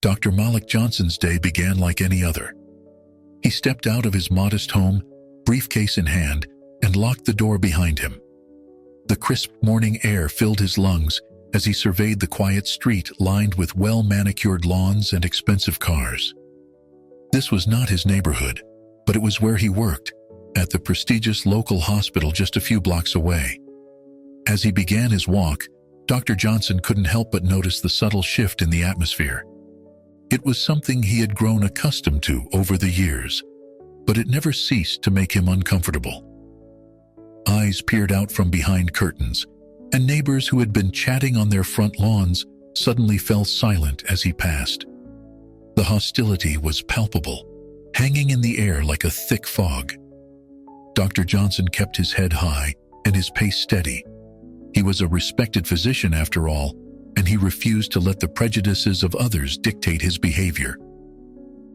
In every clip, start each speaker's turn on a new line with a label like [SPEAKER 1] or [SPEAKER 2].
[SPEAKER 1] Dr. Malik Johnson's day began like any other. He stepped out of his modest home, briefcase in hand, and locked the door behind him. The crisp morning air filled his lungs as he surveyed the quiet street lined with well-manicured lawns and expensive cars. This was not his neighborhood, but it was where he worked, at the prestigious local hospital just a few blocks away. As he began his walk, Dr. Johnson couldn't help but notice the subtle shift in the atmosphere. It was something he had grown accustomed to over the years, but it never ceased to make him uncomfortable. Eyes peered out from behind curtains, and neighbors who had been chatting on their front lawns suddenly fell silent as he passed. The hostility was palpable, hanging in the air like a thick fog. Dr. Johnson kept his head high and his pace steady. He was a respected physician after all, and he refused to let the prejudices of others dictate his behavior.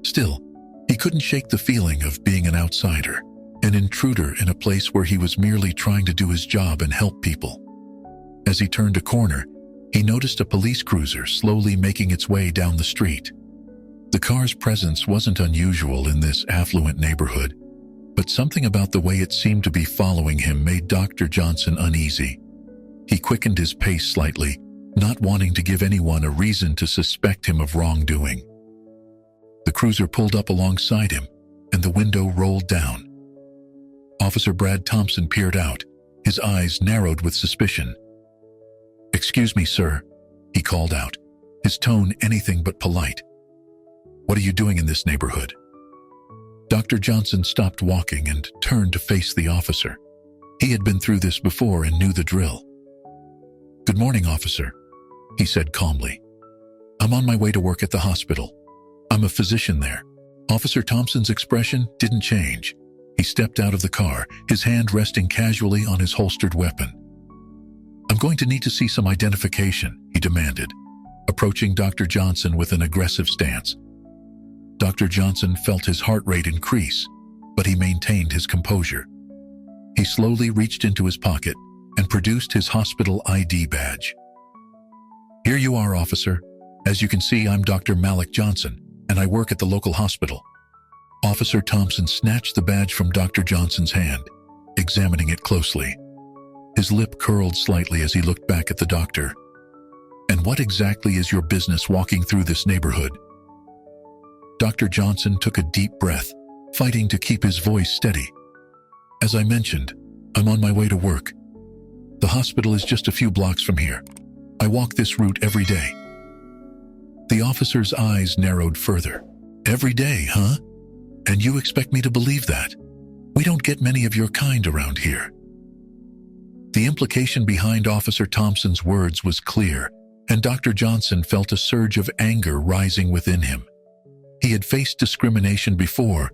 [SPEAKER 1] Still, he couldn't shake the feeling of being an outsider, an intruder in a place where he was merely trying to do his job and help people. As he turned a corner, he noticed a police cruiser slowly making its way down the street. The car's presence wasn't unusual in this affluent neighborhood, but something about the way it seemed to be following him made Dr. Johnson uneasy. He quickened his pace slightly, not wanting to give anyone a reason to suspect him of wrongdoing. The cruiser pulled up alongside him, and the window rolled down. Officer Brad Thompson peered out, his eyes narrowed with suspicion. "Excuse me, sir," he called out, his tone anything but polite. "What are you doing in this neighborhood?" Dr. Johnson stopped walking and turned to face the officer. He had been through this before and knew the drill. "Good morning, officer," he said calmly. "I'm on my way to work at the hospital. I'm a physician there." Officer Thompson's expression didn't change. He stepped out of the car, his hand resting casually on his holstered weapon. "I'm going to need to see some identification," he demanded, approaching Dr. Johnson with an aggressive stance. Dr. Johnson felt his heart rate increase, but he maintained his composure. He slowly reached into his pocket and produced his hospital ID badge. "Here you are, officer. As you can see, I'm Dr. Malik Johnson, and I work at the local hospital." Officer Thompson snatched the badge from Dr. Johnson's hand, examining it closely. His lip curled slightly as he looked back at the doctor. "And what exactly is your business walking through this neighborhood?" Dr. Johnson took a deep breath, fighting to keep his voice steady. "As I mentioned, I'm on my way to work. The hospital is just a few blocks from here. I walk this route every day." The officer's eyes narrowed further. "Every day, huh? And you expect me to believe that? We don't get many of your kind around here." The implication behind Officer Thompson's words was clear, and Dr. Johnson felt a surge of anger rising within him. He had faced discrimination before,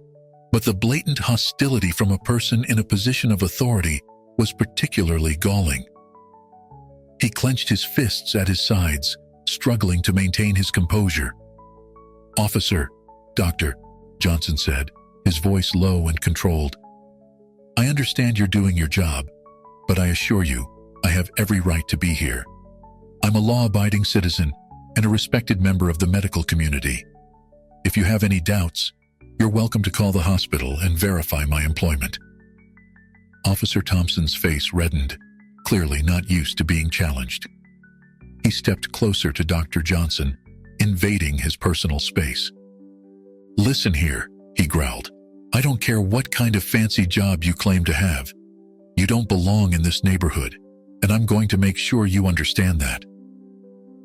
[SPEAKER 1] but the blatant hostility from a person in a position of authority was particularly galling. He clenched his fists at his sides, struggling to maintain his composure. "Officer, Doctor," Johnson said, his voice low and controlled. "I understand you're doing your job, but I assure you, I have every right to be here. I'm a law-abiding citizen and a respected member of the medical community. If you have any doubts, you're welcome to call the hospital and verify my employment." Officer Thompson's face reddened, clearly not used to being challenged. He stepped closer to Dr. Johnson, invading his personal space. "Listen here," he growled. "I don't care what kind of fancy job you claim to have. You don't belong in this neighborhood, and I'm going to make sure you understand that."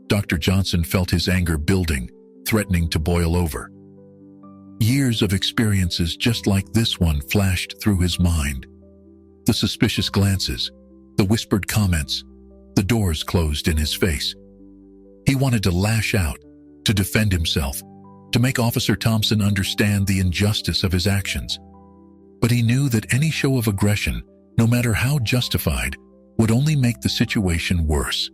[SPEAKER 1] Dr. Johnson felt his anger building, threatening to boil over. Years of experiences just like this one flashed through his mind. The suspicious glances, the whispered comments, the doors closed in his face. He wanted to lash out, to defend himself, to make Officer Thompson understand the injustice of his actions. But he knew that any show of aggression, no matter how justified, would only make the situation worse.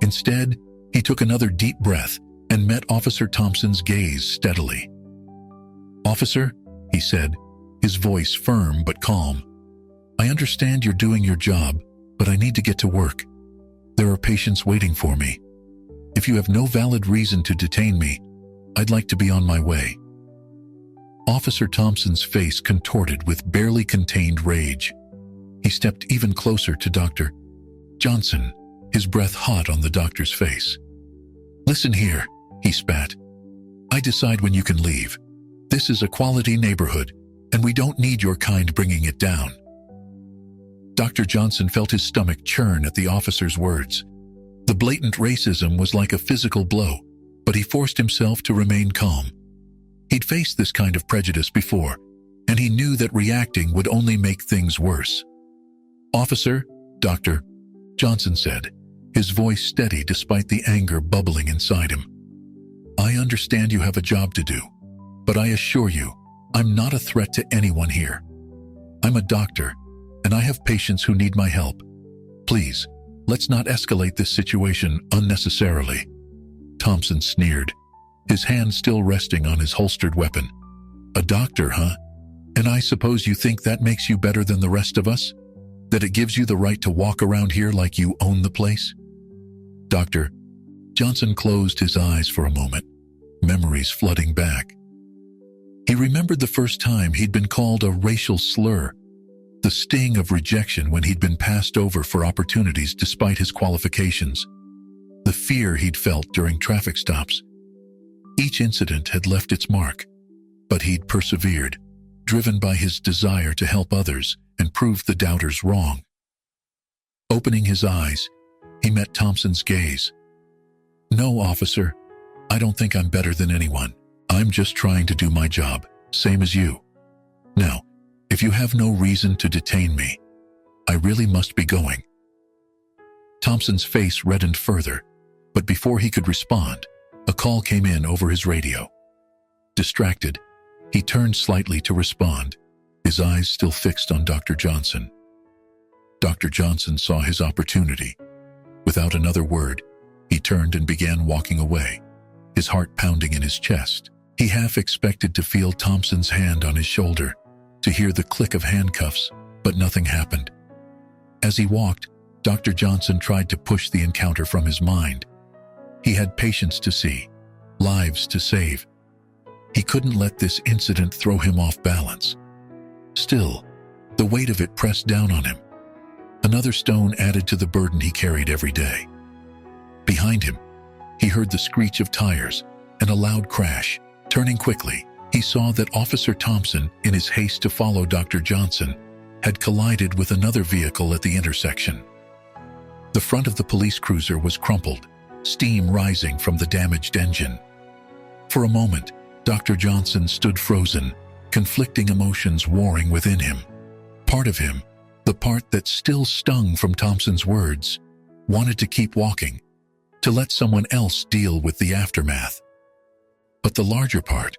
[SPEAKER 1] Instead, he took another deep breath and met Officer Thompson's gaze steadily. "Officer," he said, his voice firm but calm, "I understand you're doing your job, but I need to get to work. There are patients waiting for me. If you have no valid reason to detain me, I'd like to be on my way." Officer Thompson's face contorted with barely contained rage. He stepped even closer to Dr. Johnson, his breath hot on the doctor's face. "Listen here," he spat. "I decide when you can leave. This is a quality neighborhood, and we don't need your kind bringing it down." Dr. Johnson felt his stomach churn at the officer's words. The blatant racism was like a physical blow, but he forced himself to remain calm. He'd faced this kind of prejudice before, and he knew that reacting would only make things worse. "Officer," Dr. Johnson said, his voice steady despite the anger bubbling inside him. "I understand you have a job to do, but I assure you, I'm not a threat to anyone here. I'm a doctor, and I have patients who need my help. Please, let's not escalate this situation unnecessarily." Thompson sneered, his hand still resting on his holstered weapon. "A doctor, huh? And I suppose you think that makes you better than the rest of us? That it gives you the right to walk around here like you own the place?" Dr. Johnson closed his eyes for a moment, memories flooding back. He remembered the first time he'd been called a racial slur, the sting of rejection when he'd been passed over for opportunities despite his qualifications, the fear he'd felt during traffic stops. Each incident had left its mark, but he'd persevered, driven by his desire to help others and prove the doubters wrong. Opening his eyes, he met Thompson's gaze. "No, officer, I don't think I'm better than anyone. I'm just trying to do my job, same as you. Now, if you have no reason to detain me, I really must be going." Thompson's face reddened further, but before he could respond, a call came in over his radio. Distracted, he turned slightly to respond, his eyes still fixed on Dr. Johnson. Dr. Johnson saw his opportunity. Without another word, he turned and began walking away, his heart pounding in his chest. He half expected to feel Thompson's hand on his shoulder, to hear the click of handcuffs, but nothing happened. As he walked, Dr. Johnson tried to push the encounter from his mind. He had patients to see, lives to save. He couldn't let this incident throw him off balance. Still, the weight of it pressed down on him. Another stone added to the burden he carried every day. Behind him, he heard the screech of tires and a loud crash. Turning quickly, he saw that Officer Thompson, in his haste to follow Dr. Johnson, had collided with another vehicle at the intersection. The front of the police cruiser was crumpled, steam rising from the damaged engine. For a moment, Dr. Johnson stood frozen, conflicting emotions warring within him. Part of him, the part that still stung from Thompson's words, wanted to keep walking, to let someone else deal with the aftermath. But the larger part,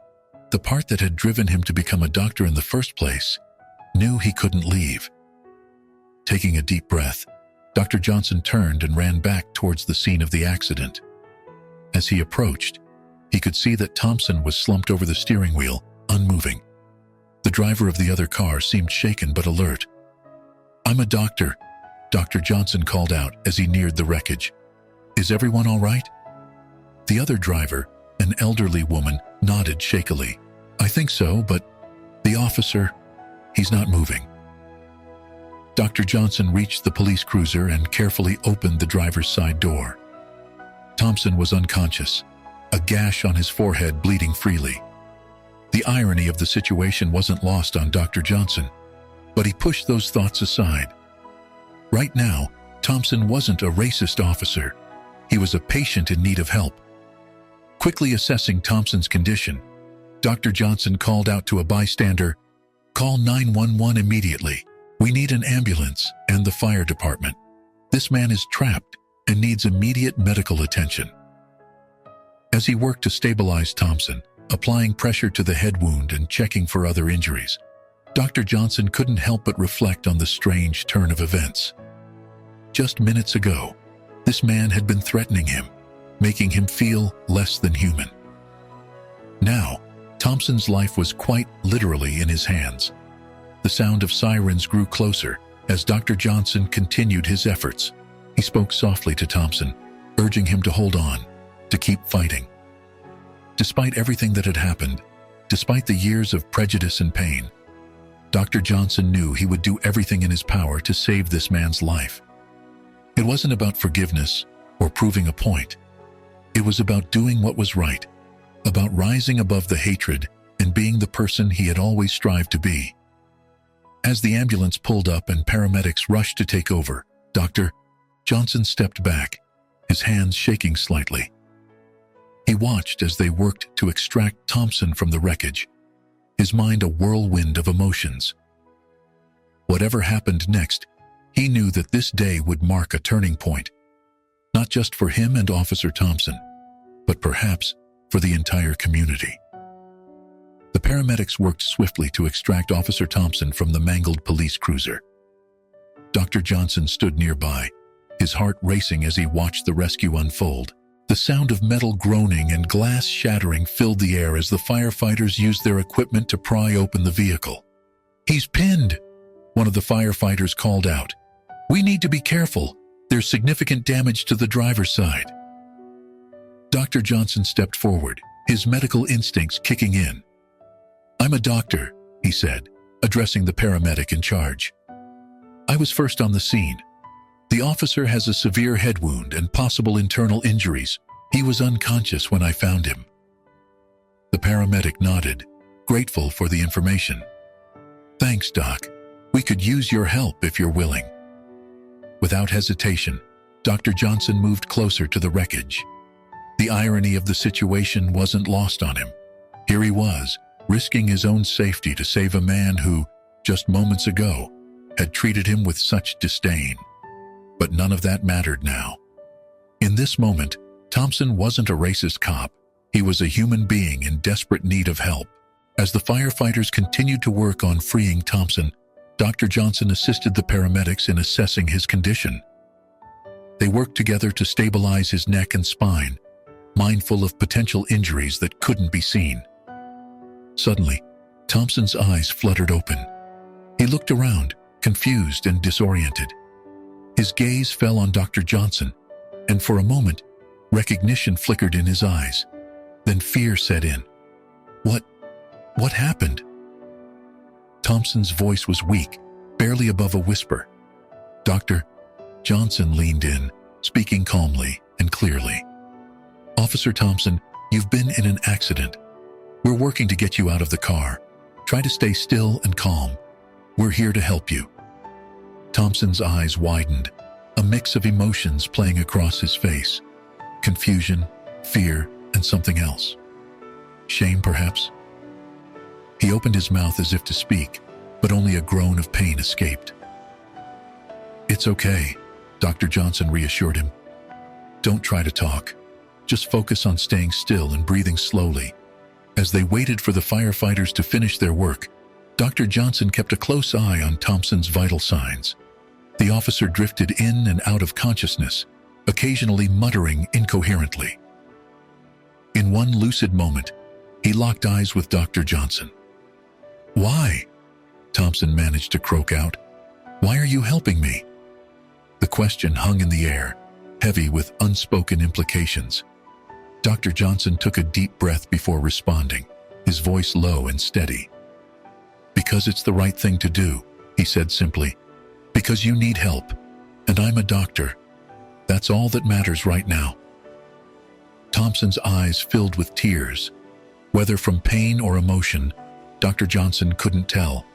[SPEAKER 1] the part that had driven him to become a doctor in the first place, knew he couldn't leave. Taking a deep breath, Dr. Johnson turned and ran back towards the scene of the accident. As he approached, he could see that Thompson was slumped over the steering wheel, unmoving. The driver of the other car seemed shaken but alert. "I'm a doctor," Dr. Johnson called out as he neared the wreckage. "Is everyone all right?" The other driver, an elderly woman, nodded shakily. "I think so, but the officer, he's not moving." Dr. Johnson reached the police cruiser and carefully opened the driver's side door. Thompson was unconscious, a gash on his forehead bleeding freely. The irony of the situation wasn't lost on Dr. Johnson, but he pushed those thoughts aside. Right now, Thompson wasn't a racist officer. He was a patient in need of help. Quickly assessing Thompson's condition, Dr. Johnson called out to a bystander, "Call 911 immediately. We need an ambulance and the fire department. This man is trapped and needs immediate medical attention." As he worked to stabilize Thompson, applying pressure to the head wound and checking for other injuries, Dr. Johnson couldn't help but reflect on the strange turn of events. Just minutes ago, this man had been threatening him, making him feel less than human. Now, Thompson's life was quite literally in his hands. The sound of sirens grew closer as Dr. Johnson continued his efforts. He spoke softly to Thompson, urging him to hold on, to keep fighting. Despite everything that had happened, despite the years of prejudice and pain, Dr. Johnson knew he would do everything in his power to save this man's life. It wasn't about forgiveness or proving a point. It was about doing what was right, about rising above the hatred and being the person he had always strived to be. As the ambulance pulled up and paramedics rushed to take over, Dr. Johnson stepped back, his hands shaking slightly. He watched as they worked to extract Thompson from the wreckage, his mind a whirlwind of emotions. Whatever happened next, he knew that this day would mark a turning point, not just for him and Officer Thompson, but perhaps for the entire community. The paramedics worked swiftly to extract Officer Thompson from the mangled police cruiser. Dr. Johnson stood nearby, his heart racing as he watched the rescue unfold. The sound of metal groaning and glass shattering filled the air as the firefighters used their equipment to pry open the vehicle. "He's pinned," one of the firefighters called out. "We need to be careful. There's significant damage to the driver's side." Dr. Johnson stepped forward, his medical instincts kicking in. "I'm a doctor," he said, addressing the paramedic in charge. "I was first on the scene. The officer has a severe head wound and possible internal injuries. He was unconscious when I found him." The paramedic nodded, grateful for the information. "Thanks, Doc. We could use your help if you're willing." Without hesitation, Dr. Johnson moved closer to the wreckage. The irony of the situation wasn't lost on him. Here he was, risking his own safety to save a man who, just moments ago, had treated him with such disdain. But none of that mattered now. In this moment, Thompson wasn't a racist cop. He was a human being in desperate need of help. As the firefighters continued to work on freeing Thompson, Dr. Johnson assisted the paramedics in assessing his condition. They worked together to stabilize his neck and spine, mindful of potential injuries that couldn't be seen. Suddenly, Thompson's eyes fluttered open. He looked around, confused and disoriented. His gaze fell on Dr. Johnson, and for a moment, recognition flickered in his eyes. Then fear set in. What happened?" Thompson's voice was weak, barely above a whisper. Dr. Johnson leaned in, speaking calmly and clearly. "Officer Thompson, you've been in an accident. We're working to get you out of the car. Try to stay still and calm. We're here to help you." Thompson's eyes widened, a mix of emotions playing across his face. Confusion, fear, and something else. Shame, perhaps? He opened his mouth as if to speak, but only a groan of pain escaped. "It's okay," Dr. Johnson reassured him. "Don't try to talk. Just focus on staying still and breathing slowly." As they waited for the firefighters to finish their work, Dr. Johnson kept a close eye on Thompson's vital signs. The officer drifted in and out of consciousness, occasionally muttering incoherently. In one lucid moment, he locked eyes with Dr. Johnson. "Why?" Thompson managed to croak out. "Why are you helping me?" The question hung in the air, heavy with unspoken implications. Dr. Johnson took a deep breath before responding, his voice low and steady. "Because it's the right thing to do," he said simply. "Because you need help, and I'm a doctor. That's all that matters right now." Thompson's eyes filled with tears. Whether from pain or emotion, Dr. Johnson couldn't tell.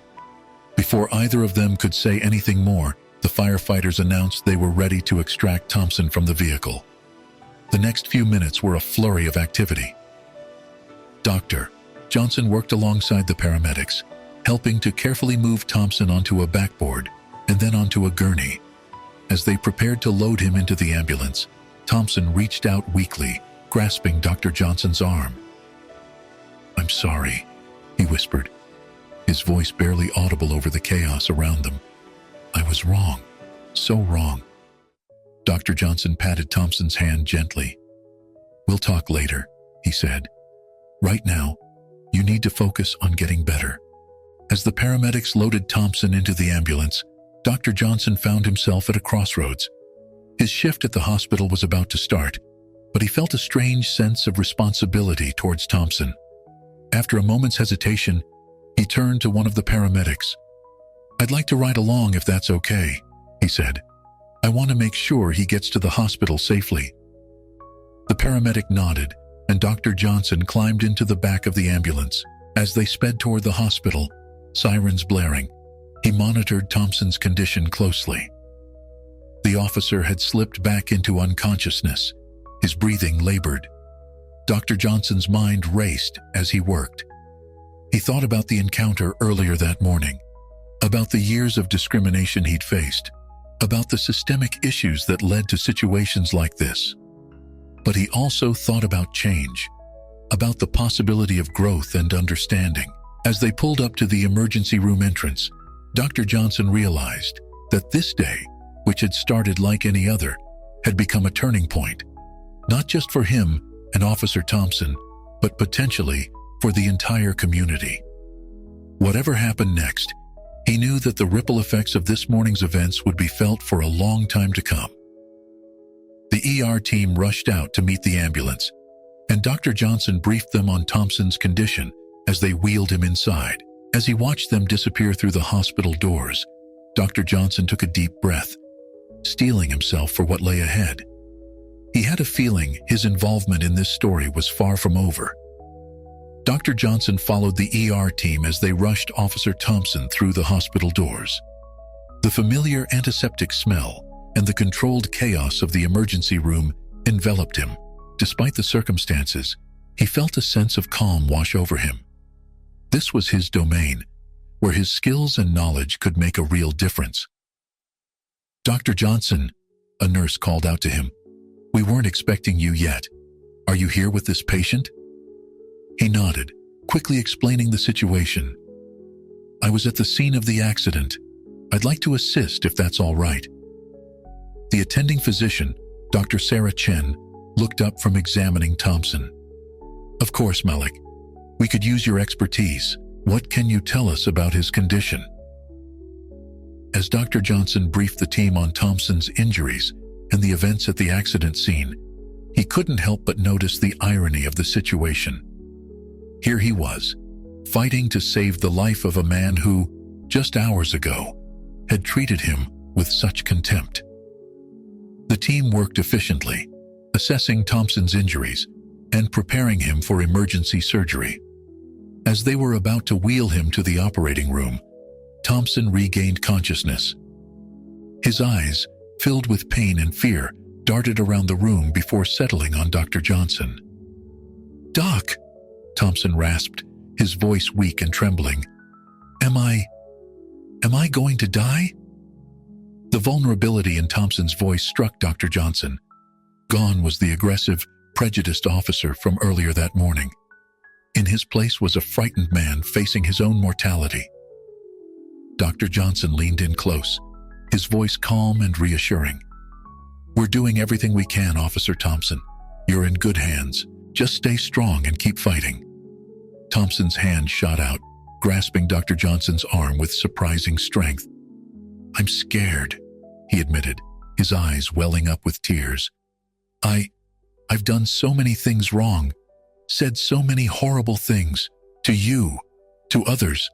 [SPEAKER 1] Before either of them could say anything more, the firefighters announced they were ready to extract Thompson from the vehicle. The next few minutes were a flurry of activity. Dr. Johnson worked alongside the paramedics, helping to carefully move Thompson onto a backboard and then onto a gurney. As they prepared to load him into the ambulance, Thompson reached out weakly, grasping Dr. Johnson's arm. "I'm sorry," he whispered, his voice barely audible over the chaos around them. "I was wrong, so wrong." Dr. Johnson patted Thompson's hand gently. "We'll talk later," he said. "Right now, you need to focus on getting better." As the paramedics loaded Thompson into the ambulance, Dr. Johnson found himself at a crossroads. His shift at the hospital was about to start, but he felt a strange sense of responsibility towards Thompson. After a moment's hesitation, he turned to one of the paramedics. "I'd like to ride along if that's okay," he said. "I want to make sure he gets to the hospital safely." The paramedic nodded, and Dr. Johnson climbed into the back of the ambulance. As they sped toward the hospital, sirens blaring, he monitored Thompson's condition closely. The officer had slipped back into unconsciousness. His breathing labored. Dr. Johnson's mind raced as he worked. He thought about the encounter earlier that morning, about the years of discrimination he'd faced, about the systemic issues that led to situations like this. But he also thought about change, about the possibility of growth and understanding. As they pulled up to the emergency room entrance, Dr. Johnson realized that this day, which had started like any other, had become a turning point, not just for him and Officer Thompson, but potentially for the entire community. Whatever happened next, he knew that the ripple effects of this morning's events would be felt for a long time to come. The ER team rushed out to meet the ambulance, and Dr. Johnson briefed them on Thompson's condition as they wheeled him inside. As he watched them disappear through the hospital doors, Dr. Johnson took a deep breath, steeling himself for what lay ahead. He had a feeling his involvement in this story was far from over. Dr. Johnson followed the ER team as they rushed Officer Thompson through the hospital doors. The familiar antiseptic smell and the controlled chaos of the emergency room enveloped him. Despite the circumstances, he felt a sense of calm wash over him. This was his domain, where his skills and knowledge could make a real difference. "Dr. Johnson," a nurse called out to him, "we weren't expecting you yet. Are you here with this patient?" He nodded, quickly explaining the situation. "I was at the scene of the accident. I'd like to assist if that's all right." The attending physician, Dr. Sarah Chen, looked up from examining Thompson. "Of course, Malik. We could use your expertise. What can you tell us about his condition?" As Dr. Johnson briefed the team on Thompson's injuries and the events at the accident scene, he couldn't help but notice the irony of the situation. Here he was, fighting to save the life of a man who, just hours ago, had treated him with such contempt. The team worked efficiently, assessing Thompson's injuries and preparing him for emergency surgery. As they were about to wheel him to the operating room, Thompson regained consciousness. His eyes, filled with pain and fear, darted around the room before settling on Dr. Johnson. "Doc," Thompson rasped, his voice weak and trembling. Am I going to die?" The vulnerability in Thompson's voice struck Dr. Johnson. Gone was the aggressive, prejudiced officer from earlier that morning. In his place was a frightened man facing his own mortality. Dr. Johnson leaned in close, his voice calm and reassuring. "We're doing everything we can, Officer Thompson. You're in good hands. Just stay strong and keep fighting." Thompson's hand shot out, grasping Dr. Johnson's arm with surprising strength. "I'm scared," he admitted, his eyes welling up with tears. I've done so many things wrong, said so many horrible things, to you, to others.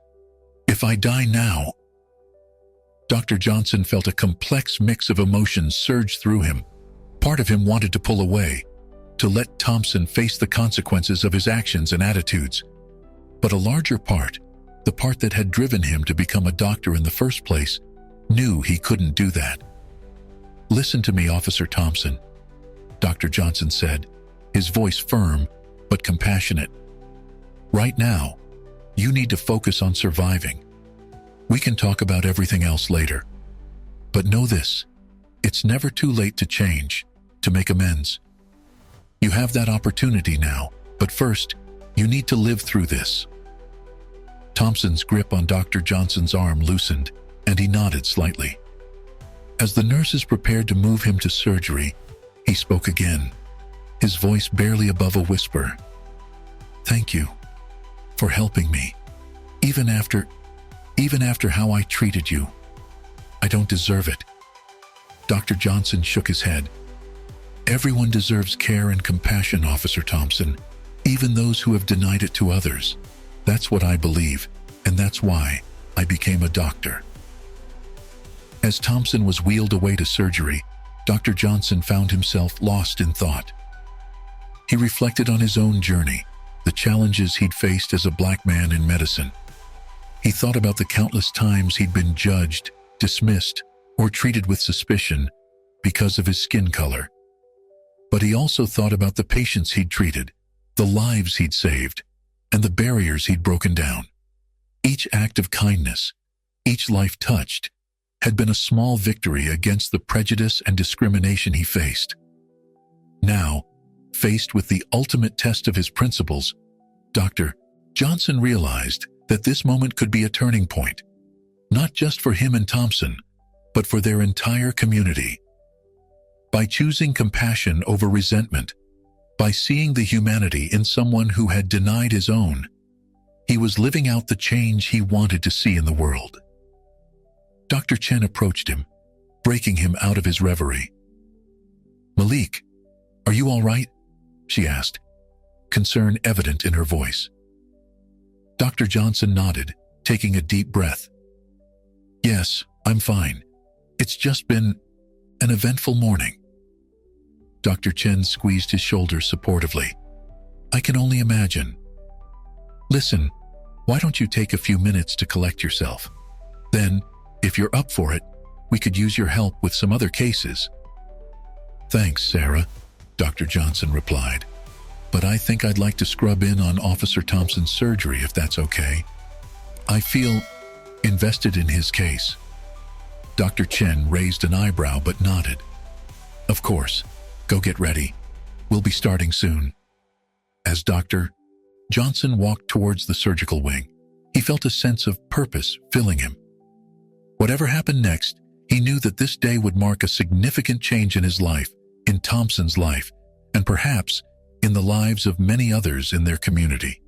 [SPEAKER 1] If I die now..." Dr. Johnson felt a complex mix of emotions surge through him. Part of him wanted to pull away, to let Thompson face the consequences of his actions and attitudes. But a larger part, the part that had driven him to become a doctor in the first place, knew he couldn't do that. "Listen to me, Officer Thompson," Dr. Johnson said, his voice firm but compassionate. "Right now, you need to focus on surviving. We can talk about everything else later. But know this, it's never too late to change, to make amends. You have that opportunity now, but first, you need to live through this." Thompson's grip on Dr. Johnson's arm loosened, and he nodded slightly. As the nurses prepared to move him to surgery, he spoke again, his voice barely above a whisper. "Thank you for helping me, even after how I treated you. I don't deserve it." Dr. Johnson shook his head. Everyone deserves care and compassion, Officer Thompson, even those who have denied it to others. That's what I believe, and that's why I became a doctor." As Thompson was wheeled away to surgery, Dr. Johnson found himself lost in thought. He reflected on his own journey, the challenges he'd faced as a black man in medicine. He thought about the countless times he'd been judged, dismissed, or treated with suspicion because of his skin color. But he also thought about the patients he'd treated, the lives he'd saved, and the barriers he'd broken down. Each act of kindness, each life touched, had been a small victory against the prejudice and discrimination he faced. Now, faced with the ultimate test of his principles, Dr. Johnson realized that this moment could be a turning point, not just for him and Thompson, but for their entire community. By choosing compassion over resentment, by seeing the humanity in someone who had denied his own, he was living out the change he wanted to see in the world. Dr. Chen approached him, breaking him out of his reverie. "Malik, are you all right?" she asked, concern evident in her voice. Dr. Johnson nodded, taking a deep breath. "Yes, I'm fine. It's just been an eventful morning." Dr. Chen squeezed his shoulders supportively. "I can only imagine. Listen, why don't you take a few minutes to collect yourself? Then, if you're up for it, we could use your help with some other cases." "Thanks, Sarah," Dr. Johnson replied. "But I think I'd like to scrub in on Officer Thompson's surgery if that's okay. I feel invested in his case." Dr. Chen raised an eyebrow but nodded. "Of course. Go get ready. We'll be starting soon." As Dr. Johnson walked towards the surgical wing, he felt a sense of purpose filling him. Whatever happened next, he knew that this day would mark a significant change in his life, in Thompson's life, and perhaps in the lives of many others in their community.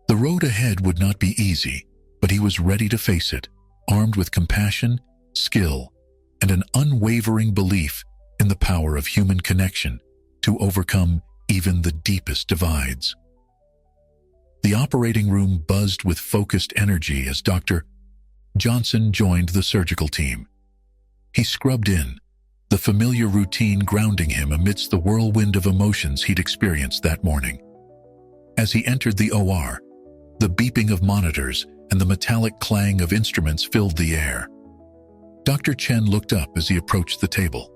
[SPEAKER 1] The road ahead would not be easy, but he was ready to face it, armed with compassion, skill, and an unwavering belief in the power of human connection to overcome even the deepest divides. The operating room buzzed with focused energy as Dr. Johnson joined the surgical team. He scrubbed in, the familiar routine grounding him amidst the whirlwind of emotions he'd experienced that morning. As he entered the OR, the beeping of monitors and the metallic clang of instruments filled the air. Dr. Chen looked up as he approached the table.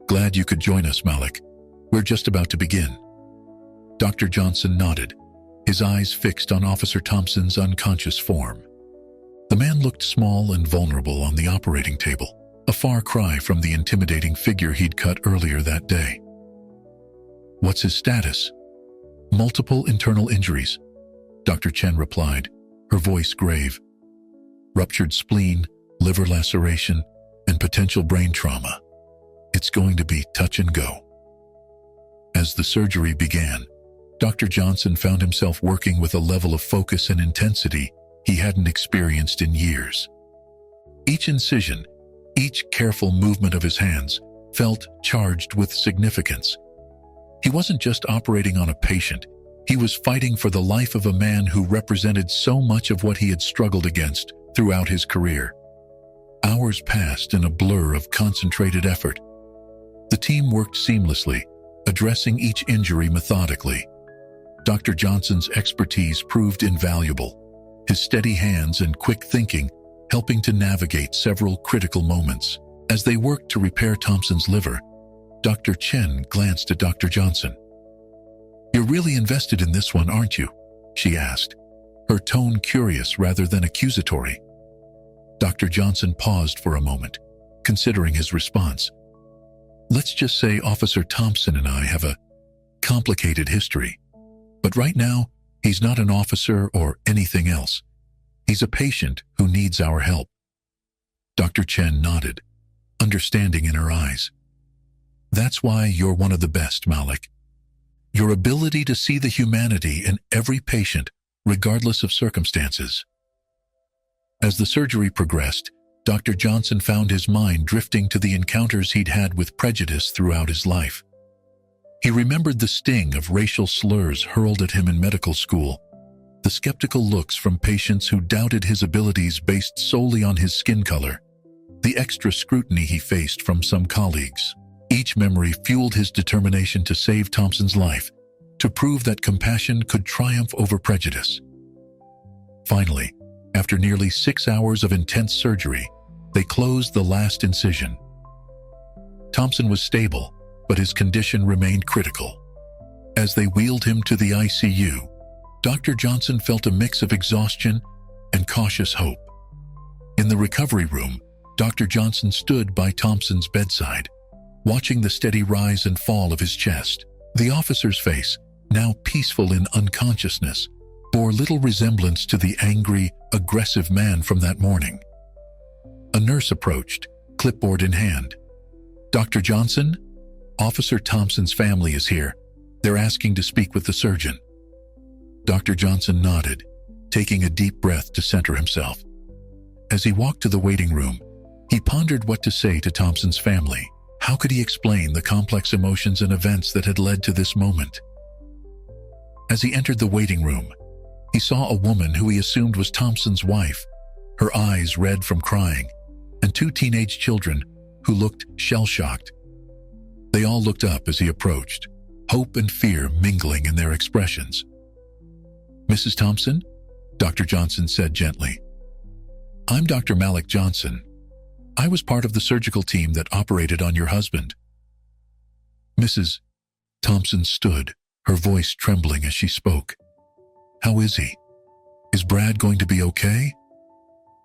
[SPEAKER 1] "Glad you could join us, Malik. We're just about to begin." Dr. Johnson nodded, his eyes fixed on Officer Thompson's unconscious form. The man looked small and vulnerable on the operating table, a far cry from the intimidating figure he'd cut earlier that day. "What's his status?" "Multiple internal injuries," Dr. Chen replied, her voice grave. "Ruptured spleen, liver laceration, and potential brain trauma. It's going to be touch and go." As the surgery began, Dr. Johnson found himself working with a level of focus and intensity he hadn't experienced in years. Each incision, each careful movement of his hands felt charged with significance. He wasn't just operating on a patient, he was fighting for the life of a man who represented so much of what he had struggled against throughout his career. Hours passed in a blur of concentrated effort. The team worked seamlessly, addressing each injury methodically. Dr. Johnson's expertise proved invaluable, his steady hands and quick thinking helping to navigate several critical moments. As they worked to repair Thompson's liver, Dr. Chen glanced at Dr. Johnson. "You're really invested in this one, aren't you?" she asked, her tone curious rather than accusatory. Dr. Johnson paused for a moment, considering his response. "Let's just say Officer Thompson and I have a complicated history. But right now, he's not an officer or anything else. He's a patient who needs our help." Dr. Chen nodded, understanding in her eyes. "That's why you're one of the best, Malik. Your ability to see the humanity in every patient, regardless of circumstances." As the surgery progressed, Dr. Johnson found his mind drifting to the encounters he'd had with prejudice throughout his life. He remembered the sting of racial slurs hurled at him in medical school, the skeptical looks from patients who doubted his abilities based solely on his skin color, the extra scrutiny he faced from some colleagues. Each memory fueled his determination to save Thompson's life, to prove that compassion could triumph over prejudice. Finally, after nearly 6 hours of intense surgery, they closed the last incision. Thompson was stable, but his condition remained critical. As they wheeled him to the ICU, Dr. Johnson felt a mix of exhaustion and cautious hope. In the recovery room, Dr. Johnson stood by Thompson's bedside, watching the steady rise and fall of his chest. The officer's face, now peaceful in unconsciousness, bore little resemblance to the angry, aggressive man from that morning. A nurse approached, clipboard in hand. "Dr. Johnson? Officer Thompson's family is here. They're asking to speak with the surgeon." Dr. Johnson nodded, taking a deep breath to center himself. As he walked to the waiting room, he pondered what to say to Thompson's family. How could he explain the complex emotions and events that had led to this moment? As he entered the waiting room, he saw a woman who he assumed was Thompson's wife, her eyes red from crying, and 2 teenage children who looked shell-shocked. They all looked up as he approached, hope and fear mingling in their expressions. "Mrs. Thompson?" Dr. Johnson said gently. "I'm Dr. Malik Johnson. I was part of the surgical team that operated on your husband." Mrs. Thompson stood, her voice trembling as she spoke. "How is he? Is Brad going to be okay?"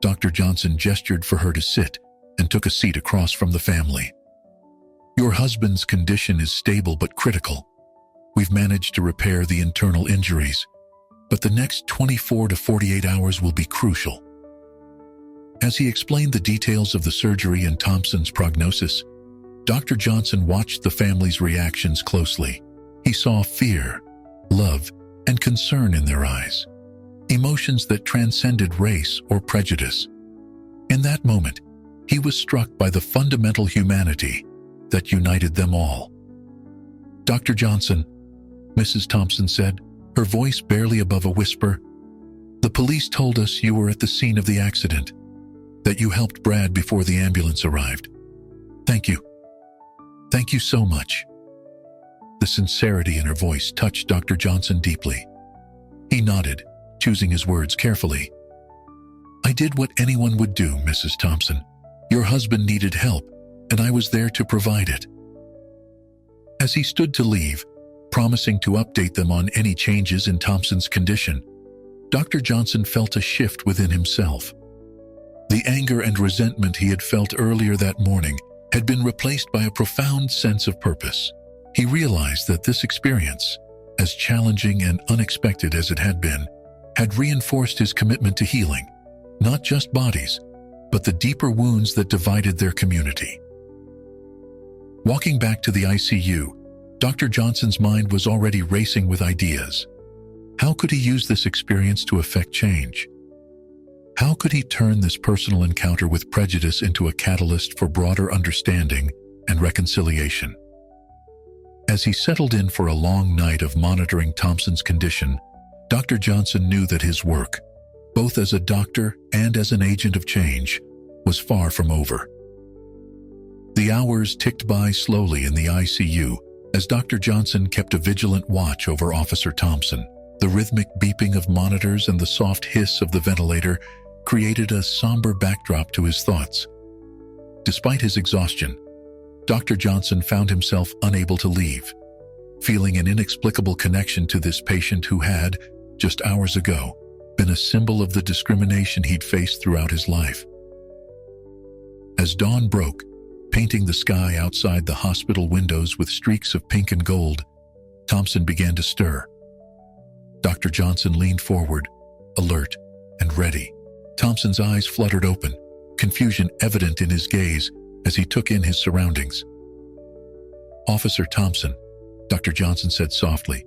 [SPEAKER 1] Dr. Johnson gestured for her to sit and took a seat across from the family. "Your husband's condition is stable but critical. We've managed to repair the internal injuries, but the next 24 to 48 hours will be crucial." As he explained the details of the surgery and Thompson's prognosis, Dr. Johnson watched the family's reactions closely. He saw fear, love, and concern in their eyes, emotions that transcended race or prejudice. In that moment, he was struck by the fundamental humanity that united them all. "Dr. Johnson," Mrs. Thompson said, her voice barely above a whisper, "the police told us you were at the scene of the accident, that you helped Brad before the ambulance arrived. Thank you. Thank you so much." The sincerity in her voice touched Dr. Johnson deeply. He nodded, choosing his words carefully. "I did what anyone would do, Mrs. Thompson. Your husband needed help, and I was there to provide it." As he stood to leave, promising to update them on any changes in Thompson's condition, Dr. Johnson felt a shift within himself. The anger and resentment he had felt earlier that morning had been replaced by a profound sense of purpose. He realized that this experience, as challenging and unexpected as it had been, had reinforced his commitment to healing, not just bodies, but the deeper wounds that divided their community. Walking back to the ICU, Dr. Johnson's mind was already racing with ideas. How could he use this experience to effect change? How could he turn this personal encounter with prejudice into a catalyst for broader understanding and reconciliation? As he settled in for a long night of monitoring Thompson's condition, Dr. Johnson knew that his work, both as a doctor and as an agent of change, was far from over. The hours ticked by slowly in the ICU as Dr. Johnson kept a vigilant watch over Officer Thompson. The rhythmic beeping of monitors and the soft hiss of the ventilator created a somber backdrop to his thoughts. Despite his exhaustion, Dr. Johnson found himself unable to leave, feeling an inexplicable connection to this patient who had, just hours ago, been a symbol of the discrimination he'd faced throughout his life. As dawn broke, painting the sky outside the hospital windows with streaks of pink and gold, Thompson began to stir. Dr. Johnson leaned forward, alert and ready. Thompson's eyes fluttered open, confusion evident in his gaze as he took in his surroundings. "Officer Thompson," Dr. Johnson said softly,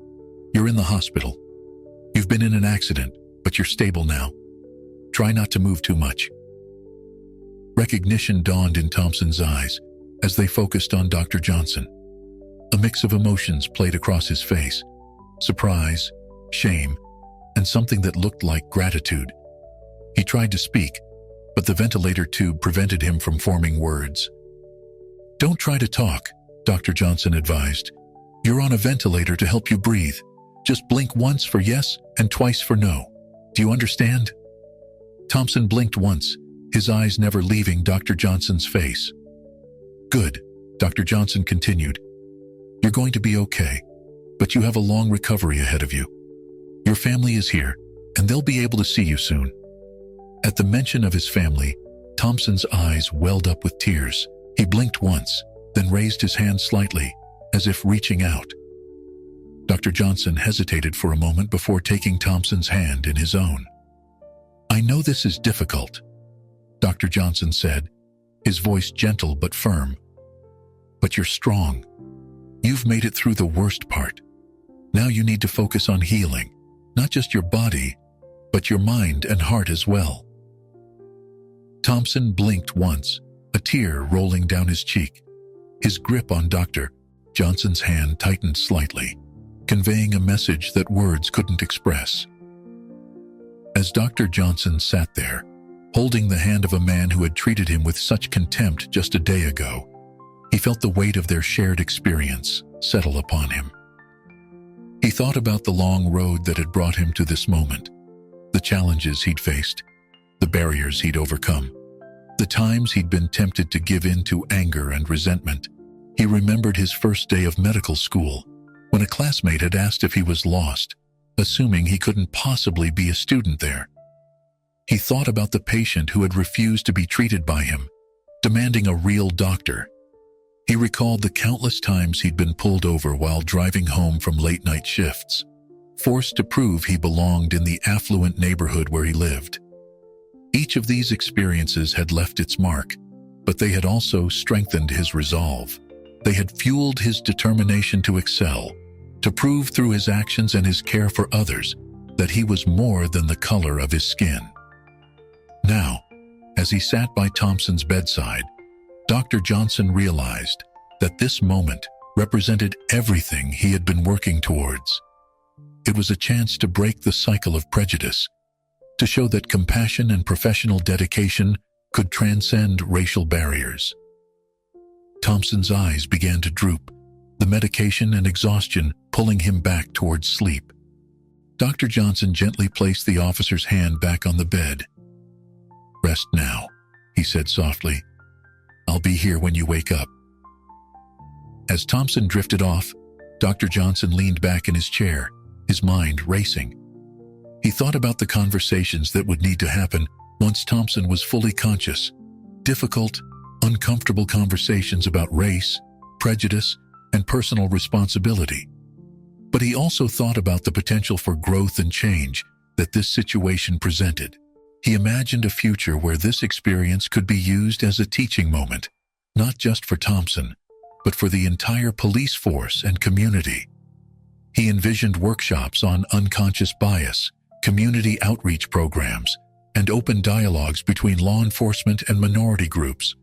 [SPEAKER 1] "you're in the hospital. You've been in an accident, but you're stable now. Try not to move too much." Recognition dawned in Thompson's eyes as they focused on Dr. Johnson. A mix of emotions played across his face: surprise, shame, and something that looked like gratitude. He tried to speak, but the ventilator tube prevented him from forming words. "Don't try to talk," Dr. Johnson advised. "You're on a ventilator to help you breathe. Just blink once for yes and twice for no. Do you understand?" Thompson blinked once, his eyes never leaving Dr. Johnson's face. "Good," Dr. Johnson continued. "You're going to be okay, but you have a long recovery ahead of you. Your family is here, and they'll be able to see you soon." At the mention of his family, Thompson's eyes welled up with tears. He blinked once, then raised his hand slightly, as if reaching out. Dr. Johnson hesitated for a moment before taking Thompson's hand in his own. "I know this is difficult," Dr. Johnson said, his voice gentle but firm. "But you're strong. You've made it through the worst part. Now you need to focus on healing, not just your body, but your mind and heart as well." Thompson blinked once, a tear rolling down his cheek. His grip on Dr. Johnson's hand tightened slightly, conveying a message that words couldn't express. As Dr. Johnson sat there, holding the hand of a man who had treated him with such contempt just a day ago, he felt the weight of their shared experience settle upon him. He thought about the long road that had brought him to this moment, the challenges he'd faced, the barriers he'd overcome, the times he'd been tempted to give in to anger and resentment. He remembered his first day of medical school, when a classmate had asked if he was lost, assuming he couldn't possibly be a student there. He thought about the patient who had refused to be treated by him, demanding a real doctor. He recalled the countless times he'd been pulled over while driving home from late-night shifts, forced to prove he belonged in the affluent neighborhood where he lived. Each of these experiences had left its mark, but they had also strengthened his resolve. They had fueled his determination to excel, to prove through his actions and his care for others that he was more than the color of his skin. Now, as he sat by Thompson's bedside, Dr. Johnson realized that this moment represented everything he had been working towards. It was a chance to break the cycle of prejudice, to show that compassion and professional dedication could transcend racial barriers. Thompson's eyes began to droop, the medication and exhaustion pulling him back towards sleep. Dr. Johnson gently placed the officer's hand back on the bed. "Rest now," he said softly. "I'll be here when you wake up." As Thompson drifted off, Dr. Johnson leaned back in his chair, his mind racing. He thought about the conversations that would need to happen once Thompson was fully conscious. Difficult, uncomfortable conversations about race, prejudice, and personal responsibility. But he also thought about the potential for growth and change that this situation presented. He imagined a future where this experience could be used as a teaching moment, not just for Thompson, but for the entire police force and community. He envisioned workshops on unconscious bias, community outreach programs, and open dialogues between law enforcement and minority groups.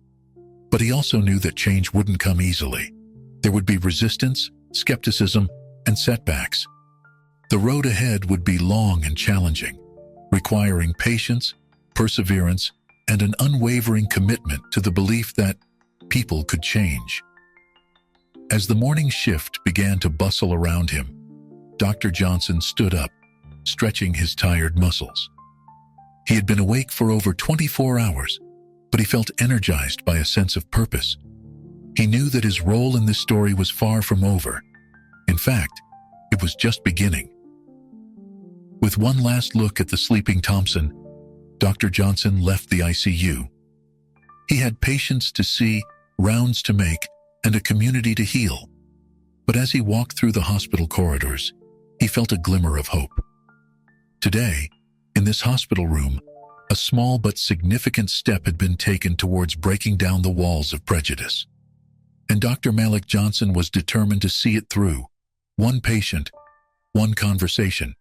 [SPEAKER 1] But he also knew that change wouldn't come easily. There would be resistance, skepticism, and setbacks. The road ahead would be long and challenging, requiring patience, perseverance, and an unwavering commitment to the belief that people could change. As the morning shift began to bustle around him, Dr. Johnson stood up, stretching his tired muscles. He had been awake for over 24 hours, but he felt energized by a sense of purpose. He knew that his role in this story was far from over. In fact, it was just beginning. With one last look at the sleeping Thompson, Dr. Johnson left the ICU. He had patients to see, rounds to make, and a community to heal. But as he walked through the hospital corridors, he felt a glimmer of hope. Today, in this hospital room, a small but significant step had been taken towards breaking down the walls of prejudice. And Dr. Malik Johnson was determined to see it through, one patient, one conversation,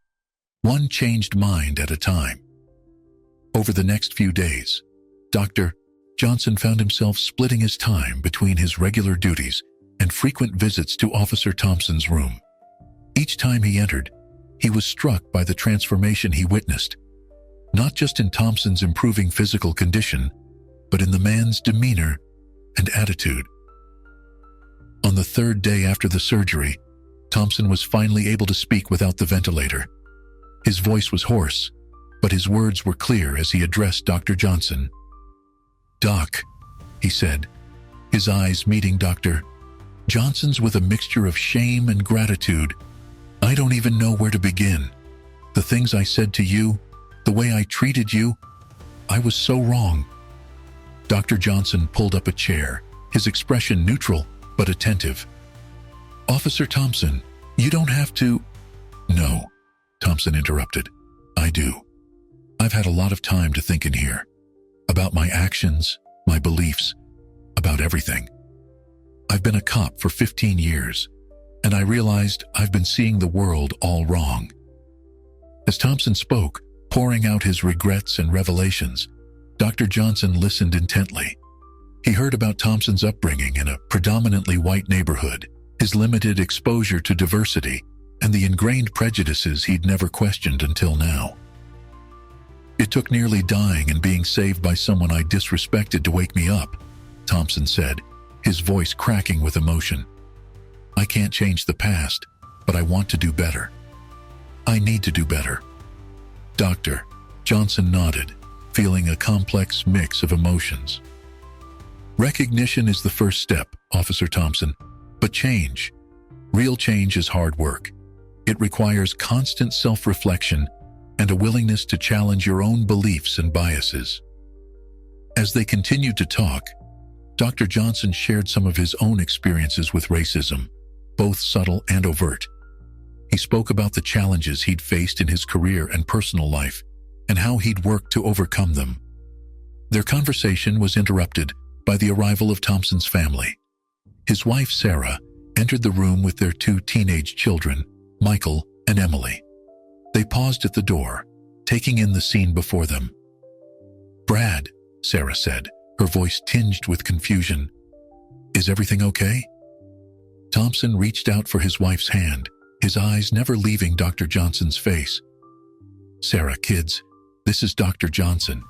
[SPEAKER 1] one changed mind at a time. Over the next few days, Dr. Johnson found himself splitting his time between his regular duties and frequent visits to Officer Thompson's room. Each time he entered, he was struck by the transformation he witnessed, not just in Thompson's improving physical condition, but in the man's demeanor and attitude. On the third day after the surgery, Thompson was finally able to speak without the ventilator. His voice was hoarse, but his words were clear as he addressed Dr. Johnson. "Doc," he said, his eyes meeting Dr. Johnson's with a mixture of shame and gratitude. "I don't even know where to begin. The things I said to you, the way I treated you, I was so wrong." Dr. Johnson pulled up a chair, his expression neutral but attentive. "Officer Thompson, you don't have to—" "No," Thompson interrupted. "I do. I've had a lot of time to think in here. About my actions, my beliefs, about everything. I've been a cop for 15 years, and I realized I've been seeing the world all wrong." As Thompson spoke, pouring out his regrets and revelations, Dr. Johnson listened intently. He heard about Thompson's upbringing in a predominantly white neighborhood, his limited exposure to diversity, and the ingrained prejudices he'd never questioned until now. "It took nearly dying and being saved by someone I disrespected to wake me up," Thompson said, his voice cracking with emotion. "I can't change the past, but I want to do better. I need to do better." Dr. Johnson nodded, feeling a complex mix of emotions. "Recognition is the first step, Officer Thompson, but change, real change is hard work. It requires constant self-reflection and a willingness to challenge your own beliefs and biases." As they continued to talk, Dr. Johnson shared some of his own experiences with racism, both subtle and overt. He spoke about the challenges he'd faced in his career and personal life, and how he'd worked to overcome them. Their conversation was interrupted by the arrival of Thompson's family. His wife, Sarah, entered the room with their 2 teenage children, Michael and Emily. They paused at the door, taking in the scene before them. "Brad," Sarah said, her voice tinged with confusion. "Is everything okay?" Thompson reached out for his wife's hand, his eyes never leaving Dr. Johnson's face. "Sarah, kids, this is Dr. Johnson.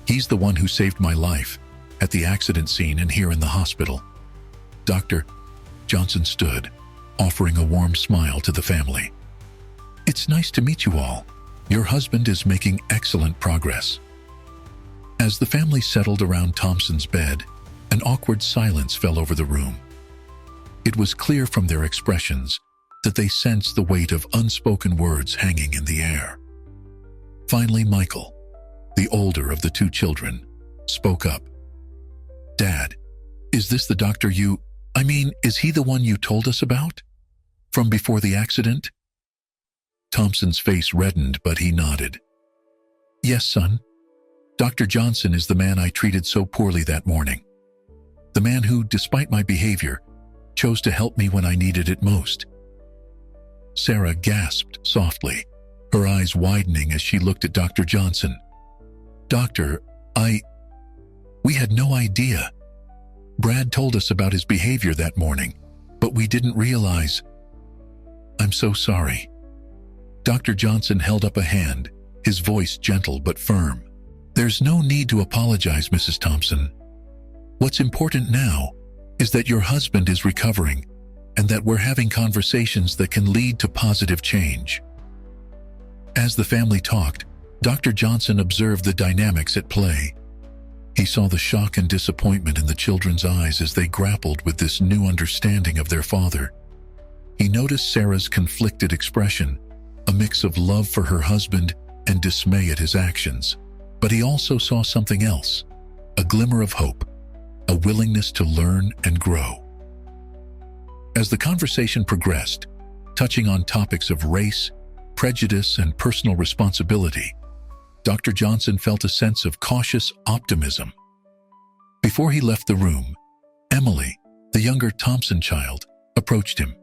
[SPEAKER 1] He's the one who saved my life, at the accident scene and here in the hospital." Dr. Johnson stood, offering a warm smile to the family. "It's nice to meet you all. Your husband is making excellent progress." As the family settled around Thompson's bed, an awkward silence fell over the room. It was clear from their expressions that they sensed the weight of unspoken words hanging in the air. Finally, Michael, the older of the 2 children, spoke up. "Dad, is this the doctor is he the one you told us about? From before the accident?" Thompson's face reddened, but he nodded. "Yes, son. Dr. Johnson is the man I treated so poorly that morning. The man who, despite my behavior, chose to help me when I needed it most." Sarah gasped softly, her eyes widening as she looked at Dr. Johnson. "Doctor, we had no idea. Brad told us about his behavior that morning, but we didn't realize. I'm so sorry." Dr. Johnson held up a hand, his voice gentle but firm. "There's no need to apologize, Mrs. Thompson. What's important now is that your husband is recovering and that we're having conversations that can lead to positive change." As the family talked, Dr. Johnson observed the dynamics at play. He saw the shock and disappointment in the children's eyes as they grappled with this new understanding of their father. He noticed Sarah's conflicted expression, a mix of love for her husband and dismay at his actions. But he also saw something else, a glimmer of hope, a willingness to learn and grow. As the conversation progressed, touching on topics of race, prejudice, and personal responsibility, Dr. Johnson felt a sense of cautious optimism. Before he left the room, Emily, the younger Thompson child, approached him.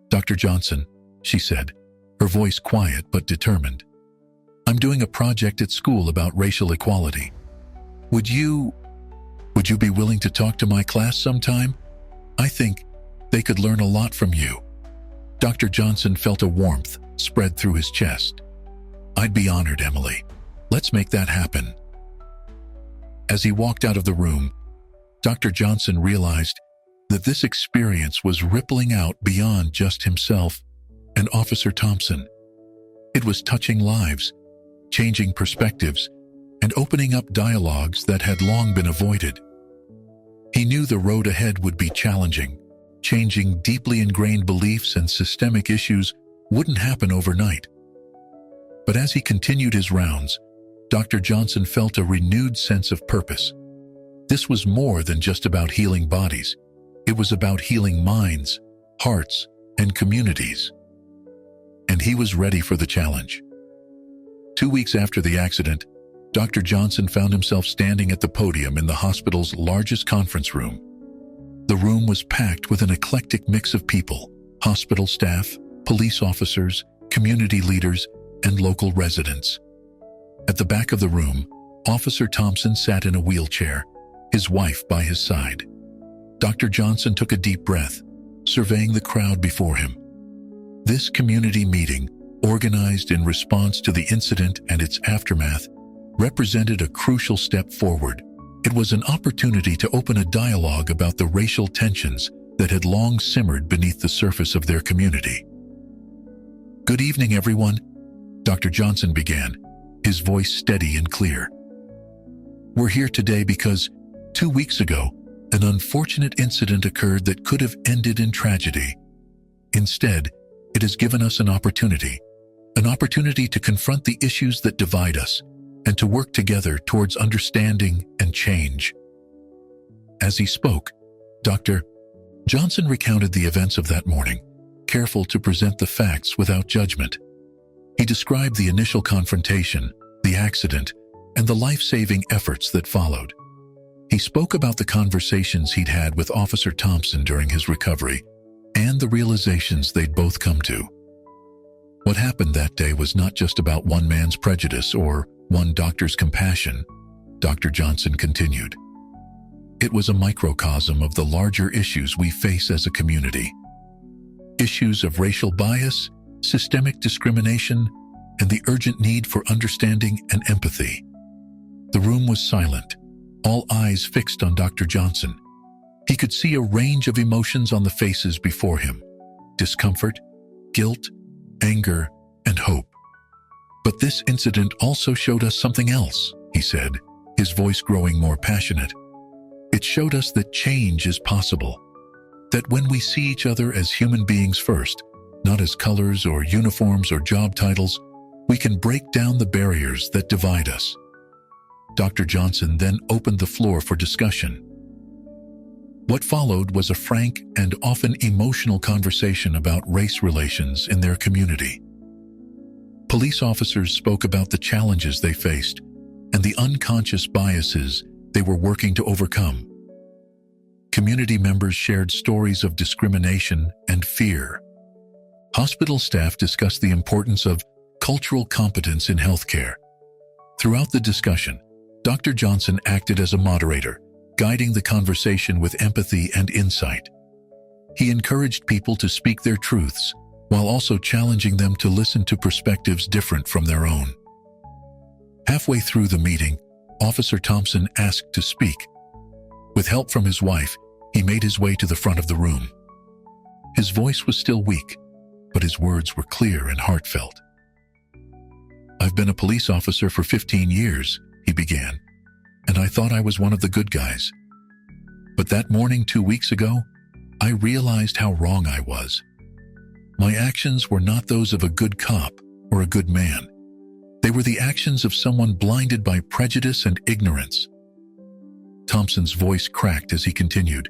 [SPEAKER 1] "Dr. Johnson," she said, her voice quiet but determined, "I'm doing a project at school about racial equality. Would you—" Would you be willing to talk to my class sometime? I think they could learn a lot from you." Dr. Johnson felt a warmth spread through his chest. "I'd be honored, Emily. Let's make that happen." As he walked out of the room, Dr. Johnson realized that this experience was rippling out beyond just himself and Officer Thompson. It was touching lives, changing perspectives, and opening up dialogues that had long been avoided. He knew the road ahead would be challenging. Changing deeply ingrained beliefs and systemic issues wouldn't happen overnight. But as he continued his rounds, Dr. Johnson felt a renewed sense of purpose. This was more than just about healing bodies. It was about healing minds, hearts, and communities. And he was ready for the challenge. 2 weeks after the accident, Dr. Johnson found himself standing at the podium in the hospital's largest conference room. The room was packed with an eclectic mix of people: hospital staff, police officers, community leaders, and local residents. At the back of the room, Officer Thompson sat in a wheelchair, his wife by his side. Dr. Johnson took a deep breath, surveying the crowd before him. This community meeting, organized in response to the incident and its aftermath, represented a crucial step forward. It was an opportunity to open a dialogue about the racial tensions that had long simmered beneath the surface of their community. "Good evening, everyone," Dr. Johnson began, his voice steady and clear. "We're here today because 2 weeks ago, an unfortunate incident occurred that could have ended in tragedy. Instead, it has given us an opportunity to confront the issues that divide us and to work together towards understanding and change." As he spoke, Dr. Johnson recounted the events of that morning, careful to present the facts without judgment. He described the initial confrontation, the accident, and the life-saving efforts that followed. He spoke about the conversations he'd had with Officer Thompson during his recovery and the realizations they'd both come to. What happened that day was not just about one man's prejudice or one doctor's compassion, Dr. Johnson continued. It was a microcosm of the larger issues we face as a community. Issues of racial bias, systemic discrimination, and the urgent need for understanding and empathy. The room was silent, all eyes fixed on Dr. Johnson. He could see a range of emotions on the faces before him: discomfort, guilt, anger, and hope. "But this incident also showed us something else," he said, his voice growing more passionate. "It showed us that change is possible, that when we see each other as human beings first, not as colors or uniforms or job titles, we can break down the barriers that divide us." Dr. Johnson then opened the floor for discussion. What followed was a frank and often emotional conversation about race relations in their community. Police officers spoke about the challenges they faced and the unconscious biases they were working to overcome. Community members shared stories of discrimination and fear. Hospital staff discussed the importance of cultural competence in healthcare. Throughout the discussion, Dr. Johnson acted as a moderator, guiding the conversation with empathy and insight. He encouraged people to speak their truths, while also challenging them to listen to perspectives different from their own. Halfway through the meeting, Officer Thompson asked to speak. With help from his wife, he made his way to the front of the room. His voice was still weak, but his words were clear and heartfelt. "I've been a police officer for 15 years, he began, "and I thought I was one of the good guys. But that morning 2 weeks ago, I realized how wrong I was. My actions were not those of a good cop or a good man. They were the actions of someone blinded by prejudice and ignorance." Thompson's voice cracked as he continued.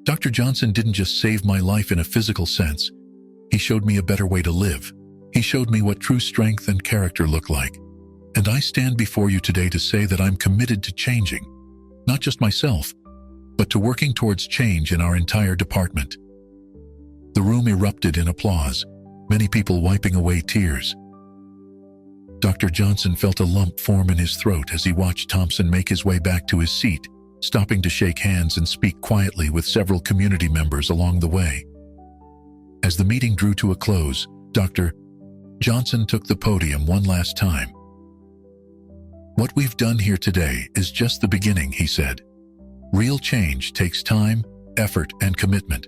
[SPEAKER 1] "Dr. Johnson didn't just save my life in a physical sense. He showed me a better way to live. He showed me what true strength and character look like. And I stand before you today to say that I'm committed to changing, not just myself, but to working towards change in our entire department." The room erupted in applause, many people wiping away tears. Dr. Johnson felt a lump form in his throat as he watched Thompson make his way back to his seat, stopping to shake hands and speak quietly with several community members along the way. As the meeting drew to a close, Dr. Johnson took the podium one last time. "What we've done here today is just the beginning," he said. "Real change takes time, effort, and commitment.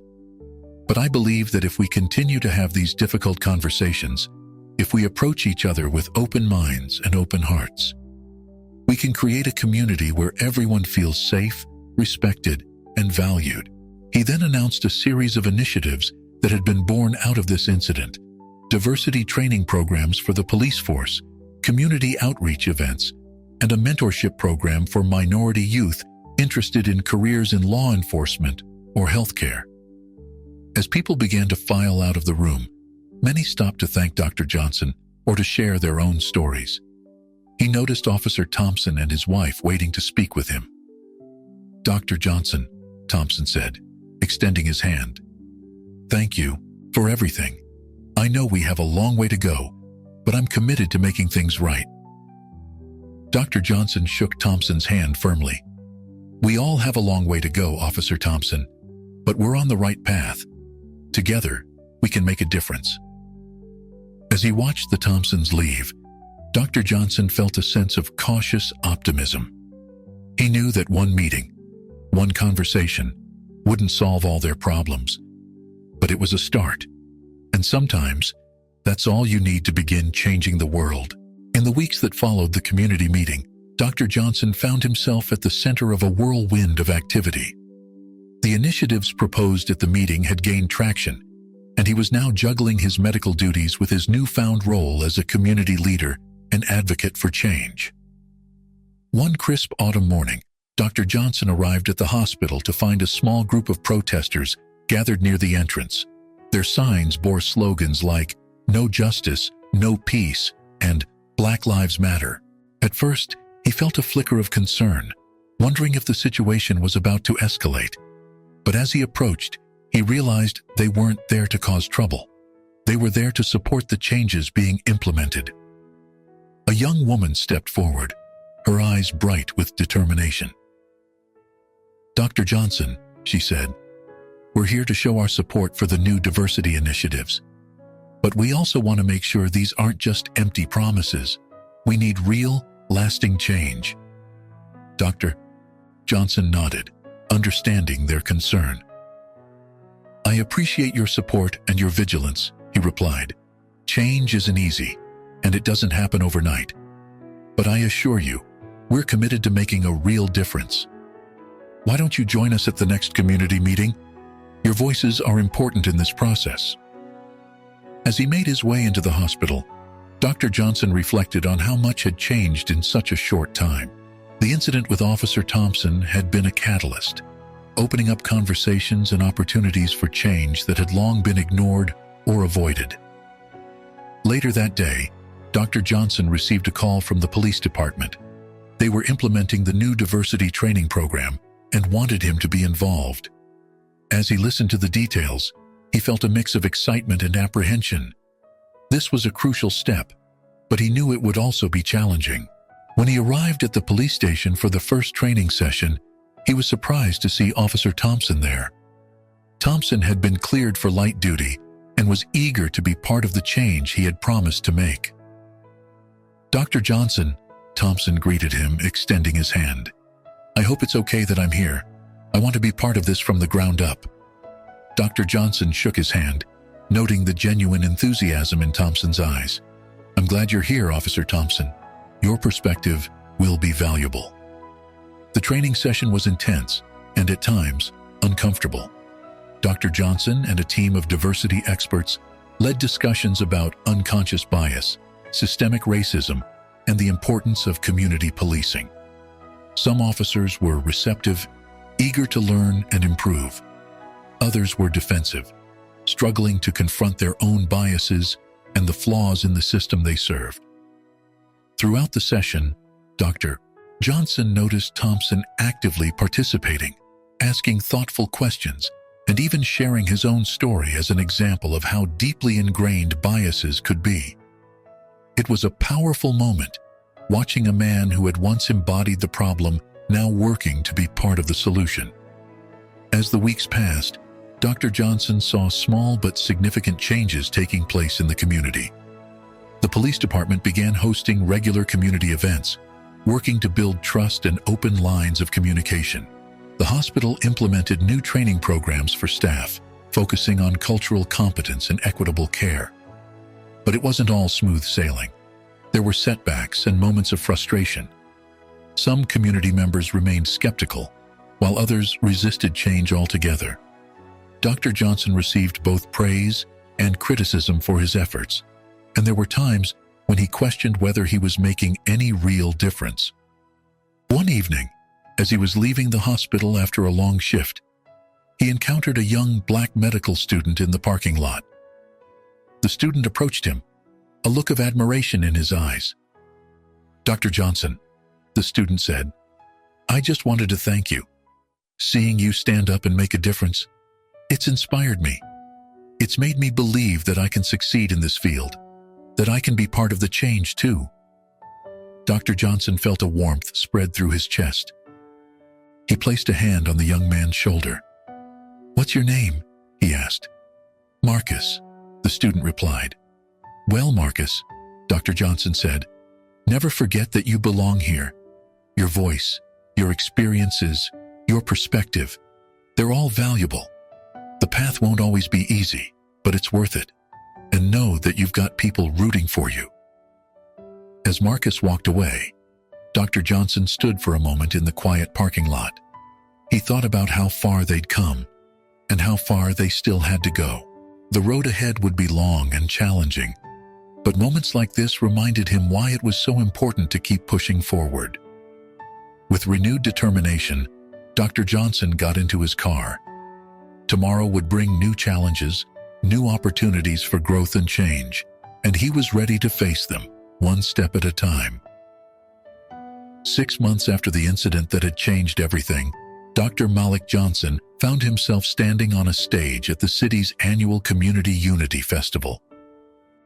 [SPEAKER 1] But I believe that if we continue to have these difficult conversations, if we approach each other with open minds and open hearts, we can create a community where everyone feels safe, respected, and valued." He then announced a series of initiatives that had been born out of this incident: diversity training programs for the police force, community outreach events, and a mentorship program for minority youth interested in careers in law enforcement or healthcare. As people began to file out of the room, many stopped to thank Dr. Johnson or to share their own stories. He noticed Officer Thompson and his wife waiting to speak with him. "Dr. Johnson," Thompson said, extending his hand, "thank you for everything. I know we have a long way to go, but I'm committed to making things right." Dr. Johnson shook Thompson's hand firmly. "We all have a long way to go, Officer Thompson, but we're on the right path. Together, we can make a difference." As he watched the Thompsons leave, Dr. Johnson felt a sense of cautious optimism. He knew that one meeting, one conversation, wouldn't solve all their problems, but it was a start. And sometimes, that's all you need to begin changing the world. In the weeks that followed the community meeting, Dr. Johnson found himself at the center of a whirlwind of activity. The initiatives proposed at the meeting had gained traction, and he was now juggling his medical duties with his newfound role as a community leader and advocate for change. One crisp autumn morning, Dr. Johnson arrived at the hospital to find a small group of protesters gathered near the entrance. Their signs bore slogans like "No Justice, No Peace," and "Black Lives Matter." At first, he felt a flicker of concern, wondering if the situation was about to escalate. But as he approached, he realized they weren't there to cause trouble. They were there to support the changes being implemented. A young woman stepped forward, her eyes bright with determination. "Dr. Johnson," she said, "we're here to show our support for the new diversity initiatives. But we also want to make sure these aren't just empty promises. We need real, lasting change." Dr. Johnson nodded, understanding their concern. "I appreciate your support and your vigilance," he replied. "Change isn't easy, and it doesn't happen overnight. But I assure you, we're committed to making a real difference. Why don't you join us at the next community meeting? Your voices are important in this process." As he made his way into the hospital, Dr. Johnson reflected on how much had changed in such a short time. The incident with Officer Thompson had been a catalyst, opening up conversations and opportunities for change that had long been ignored or avoided. Later that day, Dr. Johnson received a call from the police department. They were implementing the new diversity training program and wanted him to be involved. As he listened to the details, he felt a mix of excitement and apprehension. This was a crucial step, but he knew it would also be challenging. When he arrived at the police station for the first training session, he was surprised to see Officer Thompson there. Thompson had been cleared for light duty and was eager to be part of the change he had promised to make. "Dr. Johnson," Thompson greeted him, extending his hand. "I hope it's okay that I'm here. I want to be part of this from the ground up." Dr. Johnson shook his hand, noting the genuine enthusiasm in Thompson's eyes. "I'm glad you're here, Officer Thompson. Your perspective will be valuable." The training session was intense and, at times, uncomfortable. Dr. Johnson and a team of diversity experts led discussions about unconscious bias, systemic racism, and the importance of community policing. Some officers were receptive, eager to learn and improve. Others were defensive, struggling to confront their own biases and the flaws in the system they served. Throughout the session, Dr. Johnson noticed Thompson actively participating, asking thoughtful questions, and even sharing his own story as an example of how deeply ingrained biases could be. It was a powerful moment, watching a man who had once embodied the problem now working to be part of the solution. As the weeks passed, Dr. Johnson saw small but significant changes taking place in the community. The police department began hosting regular community events, working to build trust and open lines of communication. The hospital implemented new training programs for staff, focusing on cultural competence and equitable care. But it wasn't all smooth sailing. There were setbacks and moments of frustration. Some community members remained skeptical, while others resisted change altogether. Dr. Johnson received both praise and criticism for his efforts, and there were times when he questioned whether he was making any real difference. One evening, as he was leaving the hospital after a long shift, he encountered a young black medical student in the parking lot. The student approached him, a look of admiration in his eyes. "Dr. Johnson," the student said, "I just wanted to thank you. Seeing you stand up and make a difference, it's inspired me. It's made me believe that I can succeed in this field, that I can be part of the change too." Dr. Johnson felt a warmth spread through his chest. He placed a hand on the young man's shoulder. "What's your name?" he asked. "Marcus," the student replied. "Well, Marcus," Dr. Johnson said, "never forget that you belong here. Your voice, your experiences, your perspective, they're all valuable. The path won't always be easy, but it's worth it. And know that you've got people rooting for you." As Marcus walked away, Dr. Johnson stood for a moment in the quiet parking lot. He thought about how far they'd come and how far they still had to go. The road ahead would be long and challenging, but moments like this reminded him why it was so important to keep pushing forward. With renewed determination, Dr. Johnson got into his car. Tomorrow would bring new challenges, new opportunities for growth and change, and he was ready to face them, one step at a time. 6 months after the incident that had changed everything, Dr. Malik Johnson found himself standing on a stage at the city's annual Community Unity Festival.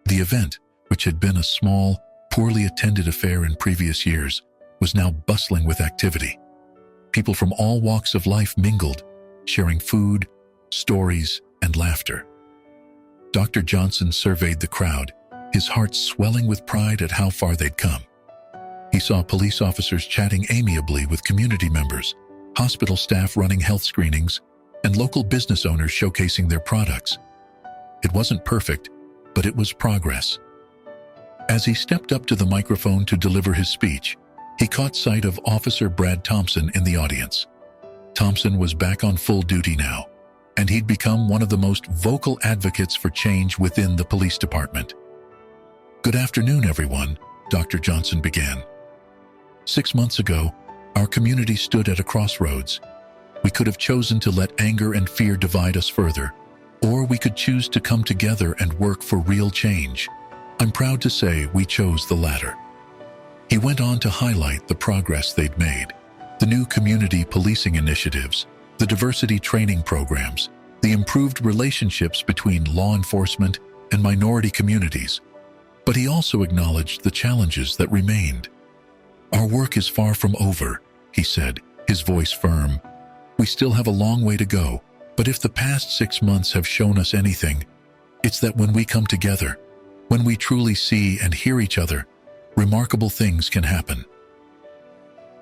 [SPEAKER 1] The event, which had been a small, poorly attended affair in previous years, was now bustling with activity. People from all walks of life mingled, sharing food, stories, and laughter. Dr. Johnson surveyed the crowd, his heart swelling with pride at how far they'd come. He saw police officers chatting amiably with community members, hospital staff running health screenings, and local business owners showcasing their products. It wasn't perfect, but it was progress. As he stepped up to the microphone to deliver his speech, he caught sight of Officer Brad Thompson in the audience. Thompson was back on full duty now, and he'd become one of the most vocal advocates for change within the police department. "Good afternoon, everyone," Dr. Johnson began. 6 months ago, our community stood at a crossroads. We could have chosen to let anger and fear divide us further, or we could choose to come together and work for real change. I'm proud to say we chose the latter. He went on to highlight the progress they'd made, the new community policing initiatives, the diversity training programs, the improved relationships between law enforcement and minority communities. But he also acknowledged the challenges that remained. "Our work is far from over," he said, his voice firm. "We still have a long way to go, but if the past 6 months have shown us anything, it's that when we come together, when we truly see and hear each other, remarkable things can happen."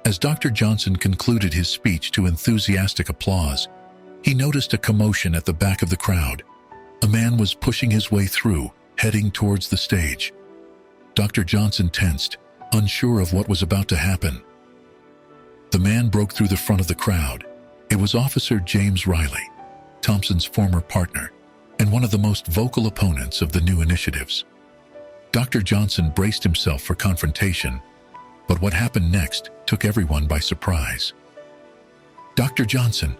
[SPEAKER 1] As Dr. Johnson concluded his speech to enthusiastic applause, he noticed a commotion at the back of the crowd. A man was pushing his way through, heading towards the stage. Dr. Johnson tensed, unsure of what was about to happen. The man broke through the front of the crowd. It was Officer James Riley, Thompson's former partner, and one of the most vocal opponents of the new initiatives. Dr. Johnson braced himself for confrontation, but what happened next took everyone by surprise. "Dr. Johnson,"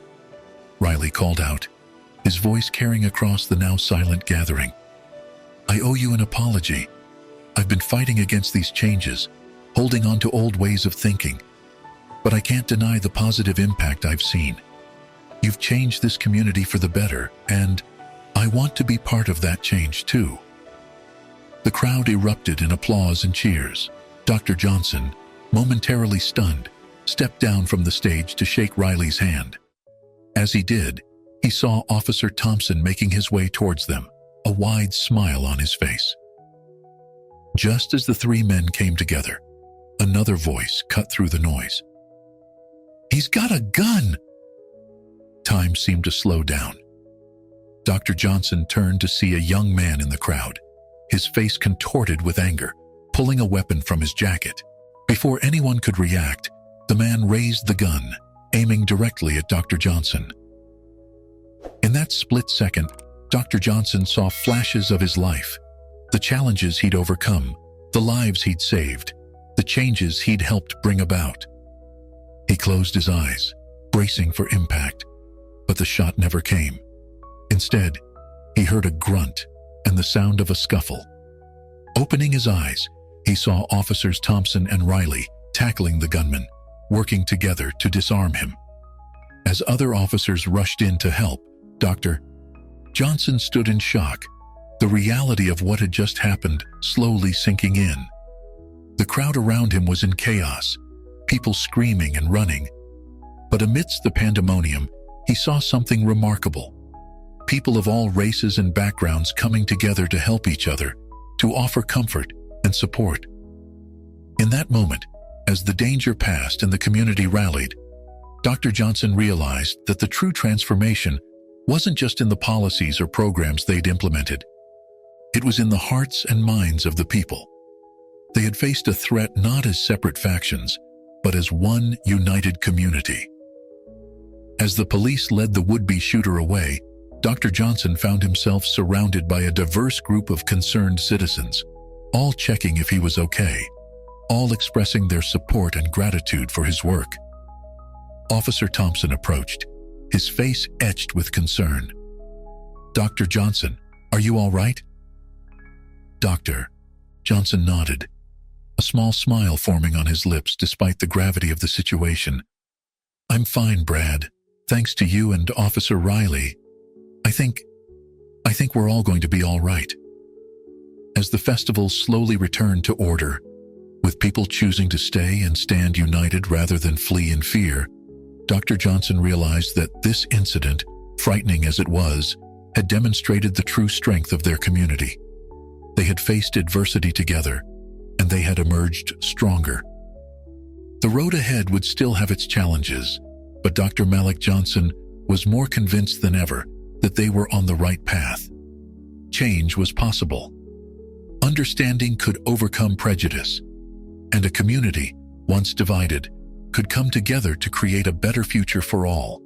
[SPEAKER 1] Riley called out, his voice carrying across the now silent gathering. "I owe you an apology. I've been fighting against these changes, holding on to old ways of thinking. But I can't deny the positive impact I've seen. You've changed this community for the better, and I want to be part of that change too." The crowd erupted in applause and cheers. Dr. Johnson, momentarily stunned, stepped down from the stage to shake Riley's hand. As he did, he saw Officer Thompson making his way towards them, a wide smile on his face. Just as the three men came together, another voice cut through the noise. "He's got a gun!" Time seemed to slow down. Dr. Johnson turned to see a young man in the crowd, his face contorted with anger, pulling a weapon from his jacket. Before anyone could react, the man raised the gun, aiming directly at Dr. Johnson. In that split second, Dr. Johnson saw flashes of his life, the challenges he'd overcome, the lives he'd saved, the changes he'd helped bring about. He closed his eyes, bracing for impact, but the shot never came. Instead, he heard a grunt and the sound of a scuffle. Opening his eyes, he saw Officers Thompson and Riley tackling the gunman, working together to disarm him. As other officers rushed in to help, Dr. Johnson stood in shock, the reality of what had just happened slowly sinking in. The crowd around him was in chaos, people screaming and running. But amidst the pandemonium, he saw something remarkable. People of all races and backgrounds coming together to help each other, to offer comfort and support. In that moment, as the danger passed and the community rallied, Dr. Johnson realized that the true transformation wasn't just in the policies or programs they'd implemented. It was in the hearts and minds of the people. They had faced a threat not as separate factions, but as one united community. As the police led the would-be shooter away, Dr. Johnson found himself surrounded by a diverse group of concerned citizens, all checking if he was okay, all expressing their support and gratitude for his work. Officer Thompson approached, his face etched with concern. "Dr. Johnson, are you all right?" "Doctor," Johnson nodded, a small smile forming on his lips despite the gravity of the situation. "I'm fine, Brad. Thanks to you and Officer Riley. I think we're all going to be all right." As the festival slowly returned to order, with people choosing to stay and stand united rather than flee in fear, Dr. Johnson realized that this incident, frightening as it was, had demonstrated the true strength of their community. They had faced adversity together, and they had emerged stronger. The road ahead would still have its challenges, but Dr. Malik Johnson was more convinced than ever that they were on the right path. Change was possible. Understanding could overcome prejudice, and a community, once divided, could come together to create a better future for all.